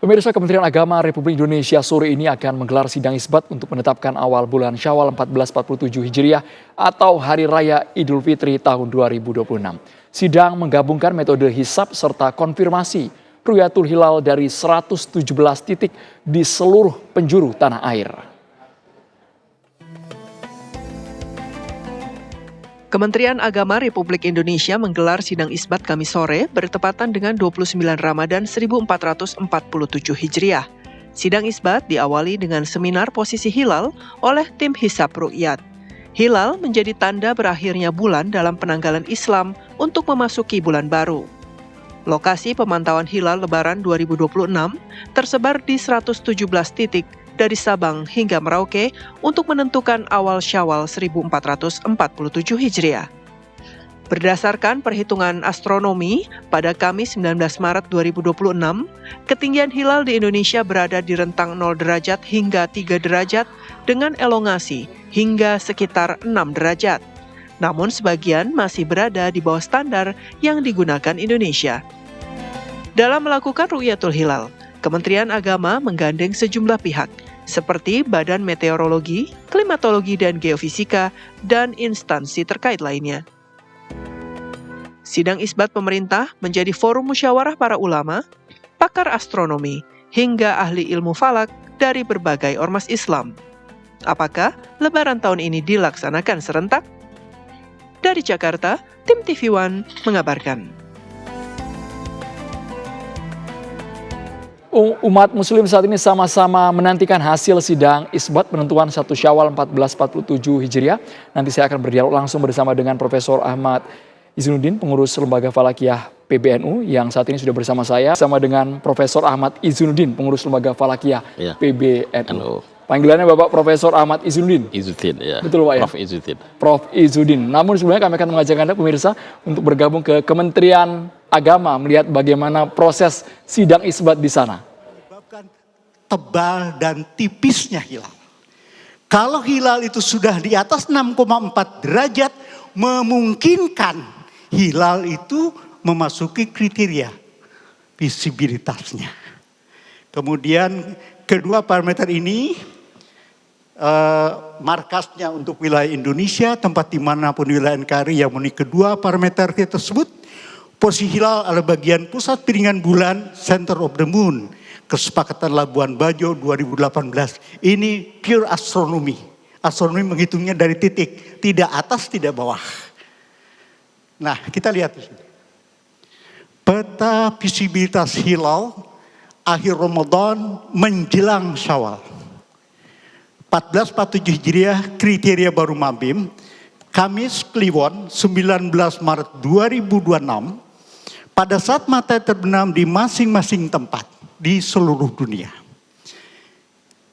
Pemirsa, Kementerian Agama Republik Indonesia sore ini akan menggelar sidang isbat untuk menetapkan awal bulan Syawal 1447 Hijriah atau Hari Raya Idul Fitri tahun 2026. Sidang menggabungkan metode hisab serta konfirmasi Ru'yatul Hilal dari 117 titik di seluruh penjuru tanah air. Kementerian Agama Republik Indonesia menggelar sidang isbat Kamis sore bertepatan dengan 29 Ramadan 1447 Hijriah. Sidang isbat diawali dengan seminar posisi hilal oleh tim Hisab Ru'yat. Hilal menjadi tanda berakhirnya bulan dalam penanggalan Islam untuk memasuki bulan baru. Lokasi pemantauan hilal Lebaran 2026 tersebar di 117 titik dari Sabang hingga Merauke untuk menentukan awal Syawal 1447 Hijriah. Berdasarkan perhitungan astronomi, pada Kamis 19 Maret 2026, ketinggian hilal di Indonesia berada di rentang 0 derajat hingga 3 derajat dengan elongasi hingga sekitar 6 derajat. Namun sebagian masih berada di bawah standar yang digunakan Indonesia. Dalam melakukan Ru'yatul Hilal, Kementerian Agama menggandeng sejumlah pihak, seperti Badan Meteorologi, Klimatologi dan Geofisika, dan instansi terkait lainnya. Sidang isbat pemerintah menjadi forum musyawarah para ulama, pakar astronomi, hingga ahli ilmu falak dari berbagai ormas Islam. Apakah Lebaran tahun ini dilaksanakan serentak? Dari Jakarta, tim TV One mengabarkan. Umat muslim saat ini sama-sama menantikan hasil sidang isbat penentuan 1 Syawal 1447 Hijriah. Nanti saya akan berdialog langsung bersama dengan Profesor Ahmad Izzunuddin, pengurus Lembaga Falakiyah PBNU yang saat ini sudah bersama saya, bersama dengan Profesor Ahmad Izzunuddin, pengurus Lembaga Falakiyah PBNU. Panggilannya Bapak Profesor Ahmad Izzunuddin. Izzuddin, ya. Betul Pak ya? Prof Izzuddin. Prof Izzuddin. Namun sebelumnya kami akan mengajak Anda pemirsa untuk bergabung ke Kementerian Agama melihat bagaimana proses sidang isbat di sana. Tebal dan tipisnya hilal. Kalau hilal itu sudah di atas 6,4 derajat, memungkinkan hilal itu memasuki kriteria visibilitasnya. Kemudian kedua parameter ini markasnya untuk wilayah Indonesia, tempat dimanapun wilayah NKRI yang memenuhi kedua parameter tersebut. Posisi hilal adalah bagian pusat piringan bulan, center of the moon. Kesepakatan Labuan Bajo 2018. Ini pure astronomi. Astronomi menghitungnya dari titik, tidak atas, tidak bawah. Nah, kita lihat di sini. Peta visibilitas hilal akhir Ramadan menjelang Syawal. 1447 Hijriah kriteria baru Mabim. Kamis Kliwon 19 Maret 2026. Pada saat matahari terbenam di masing-masing tempat di seluruh dunia.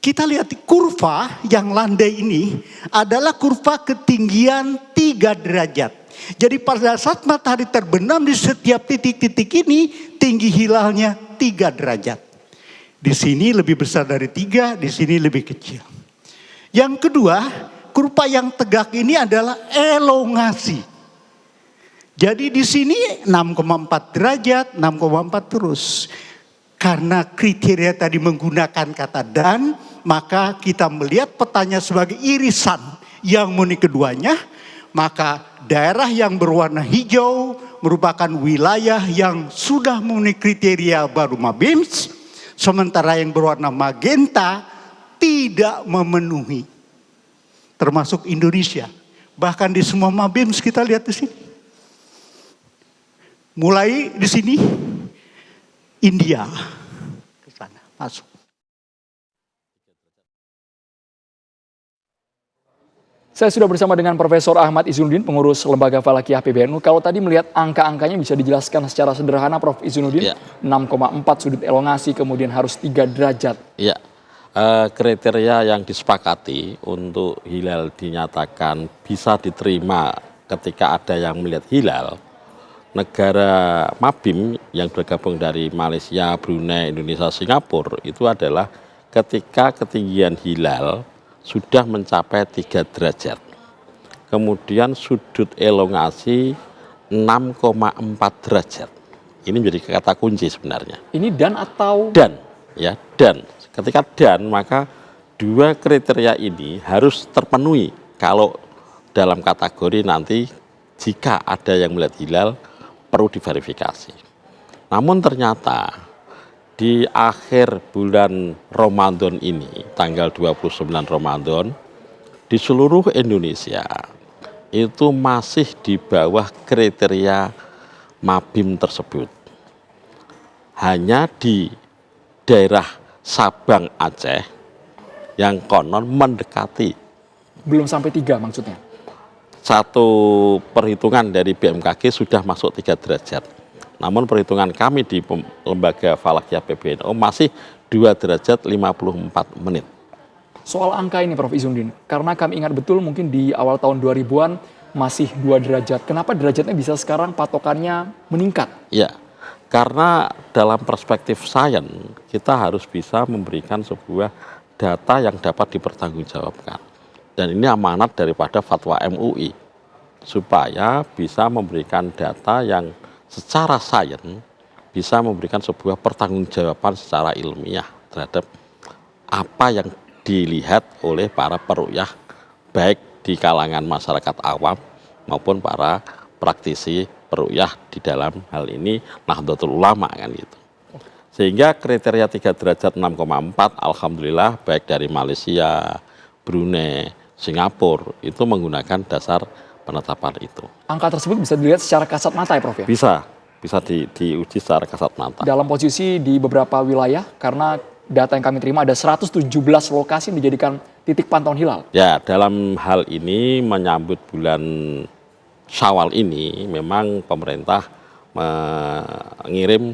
Kita lihat kurva yang landai ini adalah kurva ketinggian 3 derajat. Jadi pada saat matahari terbenam di setiap titik-titik ini tinggi hilalnya 3 derajat. Di sini lebih besar dari 3, di sini lebih kecil. Yang kedua, kurva yang tegak ini adalah elongasi. Jadi di sini 6,4 derajat, 6,4 terus. Karena kriteria tadi menggunakan kata dan, maka kita melihat petanya sebagai irisan yang memenuhi keduanya. Maka daerah yang berwarna hijau merupakan wilayah yang sudah memenuhi kriteria baru Mabims. Sementara yang berwarna magenta tidak memenuhi. Termasuk Indonesia. Bahkan di semua Mabims kita lihat di sini. Mulai di sini, India ke sana masuk. Saya sudah bersama dengan Profesor Ahmad Izzunuddin, pengurus Lembaga Falakiyah PBNU. Kalau tadi melihat angka-angkanya bisa dijelaskan secara sederhana, Prof Izzunuddin. Ya. 6,4 sudut elongasi, kemudian harus 3 derajat. Ya, kriteria yang disepakati untuk hilal dinyatakan bisa diterima ketika ada yang melihat hilal. Negara Mabim yang bergabung dari Malaysia, Brunei, Indonesia, Singapura itu adalah ketika ketinggian hilal sudah mencapai 3 derajat. Kemudian sudut elongasi 6,4 derajat. Ini menjadi kata kunci sebenarnya. Ini dan atau? Dan. ya, dan ketika maka dua kriteria ini harus terpenuhi kalau dalam kategori nanti jika ada yang melihat hilal perlu diverifikasi. Namun ternyata di akhir bulan Ramadan ini, tanggal 29 Ramadan, di seluruh Indonesia itu masih di bawah kriteria Mabim tersebut. Hanya di daerah Sabang Aceh yang konon mendekati. Belum sampai 3 maksudnya? Satu perhitungan dari BMKG sudah masuk 3 derajat. Namun perhitungan kami di lembaga Falakiyah PBNU masih 2 derajat 54 menit. Soal angka ini Prof. Izzuddin, karena kami ingat betul mungkin di awal tahun 2000-an masih 2 derajat. Kenapa derajatnya bisa sekarang patokannya meningkat? Ya, karena dalam perspektif sains kita harus bisa memberikan sebuah data yang dapat dipertanggungjawabkan. Dan ini amanat daripada fatwa MUI supaya bisa memberikan data yang secara sains bisa memberikan sebuah pertanggungjawaban secara ilmiah terhadap apa yang dilihat oleh para peruqyah baik di kalangan masyarakat awam maupun para praktisi peruqyah di dalam hal ini Nahdlatul Ulama kan gitu. Sehingga kriteria 3 derajat 6,4 alhamdulillah baik dari Malaysia, Brunei, Singapura itu menggunakan dasar penetapan itu. Angka tersebut bisa dilihat secara kasat mata ya Prof ya? Bisa diuji secara kasat mata. Dalam posisi di beberapa wilayah, karena data yang kami terima ada 117 lokasi yang dijadikan titik pantauan hilal. Ya, dalam hal ini menyambut bulan Syawal ini memang pemerintah mengirim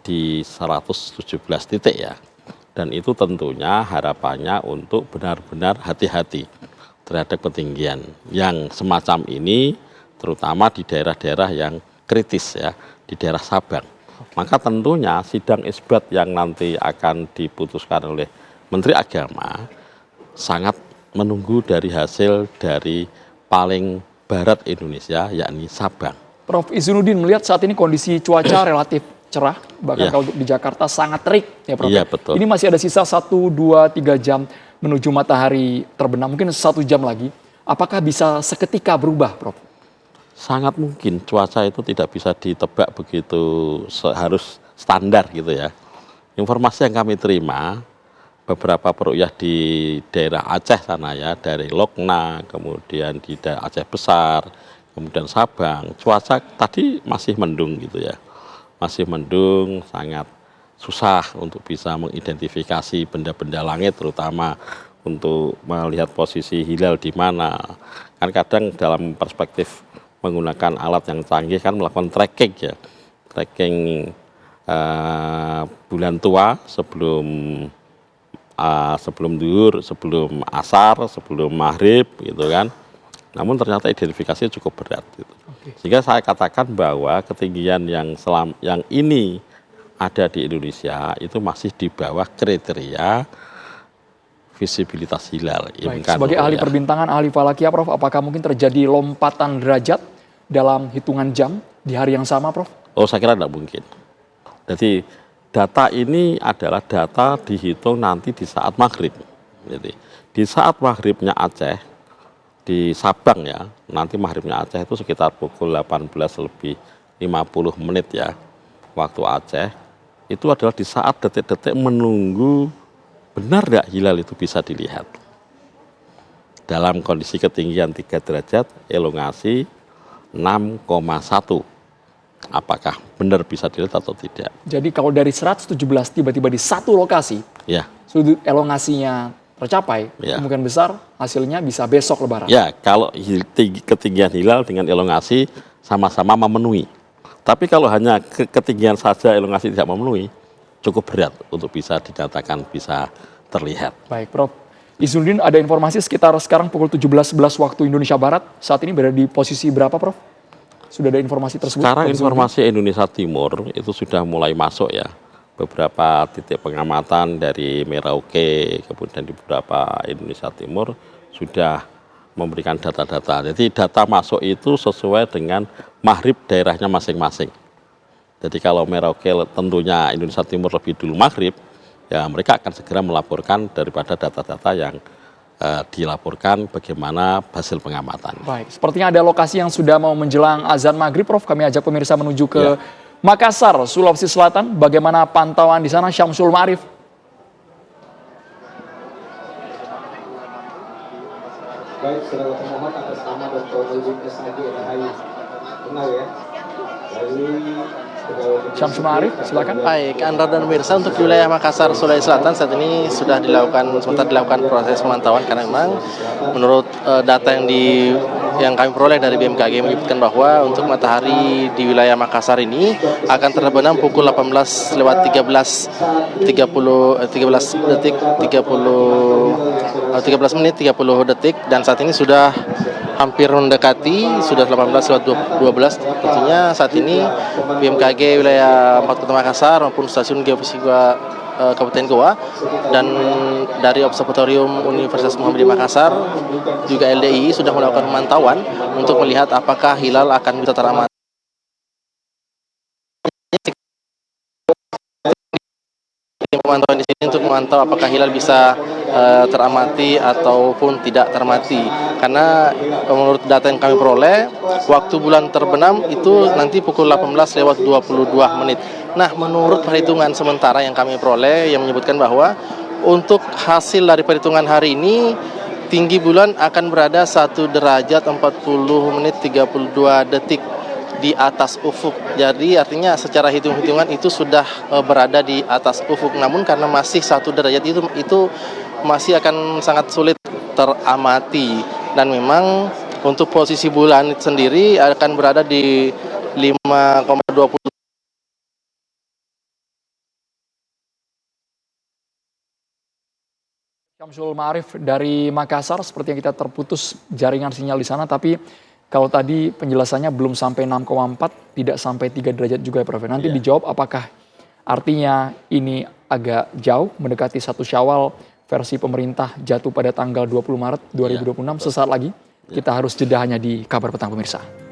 di 117 titik ya. Dan itu tentunya harapannya untuk benar-benar hati-hati terhadap ketinggian yang semacam ini, terutama di daerah-daerah yang kritis ya, di daerah Sabang. Maka tentunya sidang isbat yang nanti akan diputuskan oleh Menteri Agama sangat menunggu dari hasil dari paling barat Indonesia, yakni Sabang. Prof. Izzuddin melihat saat ini kondisi cuaca relatif cerah, bahkan kalau di Jakarta sangat terik ya Prof. Iya, betul. Ini masih ada sisa 1, 2, 3 jam menuju matahari terbenam, mungkin 1 jam lagi. Apakah bisa seketika berubah Prof? Sangat mungkin, cuaca itu tidak bisa ditebak begitu harus standar gitu ya. Informasi yang kami terima, beberapa peruqyah di daerah Aceh sana ya, dari Lokna, kemudian di daerah Aceh Besar, kemudian Sabang, cuaca tadi masih mendung gitu ya. Masih mendung, sangat susah untuk bisa mengidentifikasi benda-benda langit, terutama untuk melihat posisi hilal di mana. Kan kadang dalam perspektif menggunakan alat yang canggih kan melakukan tracking ya, tracking bulan tua sebelum duhur, sebelum asar, sebelum maghrib gitu kan. Namun ternyata identifikasinya cukup berat gitu. Sehingga saya katakan bahwa ketinggian yang ini ada di Indonesia itu masih di bawah kriteria visibilitas hilal. Baik, sebagai ahli perbintangan, ahli falakiyah Prof, apakah mungkin terjadi lompatan derajat dalam hitungan jam di hari yang sama Prof? Oh, saya kira tidak mungkin. Jadi data ini adalah data dihitung nanti di saat maghrib. Jadi di saat maghribnya Aceh, di Sabang ya, nanti maghribnya Aceh itu sekitar pukul 18:50 ya, waktu Aceh, itu adalah di saat detik-detik menunggu benar nggak hilal itu bisa dilihat. Dalam kondisi ketinggian 3 derajat, elongasi 6,1. Apakah benar bisa dilihat atau tidak? Jadi kalau dari 117 tiba-tiba di satu lokasi, Ya. sudut elongasinya tercapai, Ya. kemungkinan besar hasilnya bisa besok lebaran. Ya, kalau ketinggian hilal dengan elongasi sama-sama memenuhi. Tapi kalau hanya ketinggian saja elongasi tidak memenuhi, cukup berat untuk bisa dinyatakan bisa terlihat. Baik Prof. Izzuddin, ada informasi sekitar sekarang pukul 17.11 waktu Indonesia Barat. Saat ini berada di posisi berapa Prof? Sudah ada informasi tersebut? Sekarang informasi Indonesia Timur itu sudah mulai masuk ya. Beberapa titik pengamatan dari Merauke, kemudian di beberapa Indonesia Timur sudah memberikan data-data. Jadi data masuk itu sesuai dengan maghrib daerahnya masing-masing. Jadi kalau Merauke tentunya Indonesia Timur lebih dulu maghrib, ya mereka akan segera melaporkan daripada data-data yang dilaporkan bagaimana hasil pengamatan. Baik, sepertinya ada lokasi yang sudah mau menjelang azan maghrib, Prof. Kami ajak pemirsa menuju ke Makassar, Sulawesi Selatan. Bagaimana pantauan di sana, Syamsul Ma'arif? Baik, saudara pemohon atas nama dan kronologi SAG Rahayu. Benar ya? Syamsul Ma'arif, silakan. Baik, Andra dan pemirsa, untuk wilayah Makassar, Sulawesi Selatan saat ini sudah sementara dilakukan proses pemantauan karena memang menurut data yang kami peroleh dari BMKG menyebutkan bahwa untuk matahari di wilayah Makassar ini akan terbenam pukul 18 lewat 13 menit 30 detik dan saat ini sudah hampir mendekati, sudah 18 lewat 12. Tentunya saat ini BMKG wilayah 4 Kota Makassar maupun Stasiun Geofisika Kabupaten Goa dan dari Observatorium Universitas Muhammadiyah Makassar juga LDI sudah melakukan pemantauan untuk melihat apakah hilal akan bisa teramati. Pemantauan di sini untuk memantau apakah hilal bisa teramati ataupun tidak teramati. Karena menurut data yang kami peroleh, waktu bulan terbenam itu nanti pukul 18 lewat 22 menit. Nah, menurut perhitungan sementara yang kami peroleh yang menyebutkan bahwa untuk hasil dari perhitungan hari ini tinggi bulan akan berada 1 derajat 40 menit 32 detik di atas ufuk. Jadi artinya secara hitung-hitungan itu sudah berada di atas ufuk. Namun karena masih 1 derajat itu masih akan sangat sulit teramati. Dan memang untuk posisi bulan sendiri akan berada di 5,20. Syamsul Ma'arif dari Makassar, seperti yang kita terputus jaringan sinyal di sana, tapi kalau tadi penjelasannya belum sampai 6,4, tidak sampai 3 derajat juga ya Prof. Nanti dijawab apakah artinya ini agak jauh, mendekati 1 Syawal versi pemerintah jatuh pada tanggal 20 Maret 2026. Sesaat lagi kita harus jeda hanya di Kabar Petang pemirsa.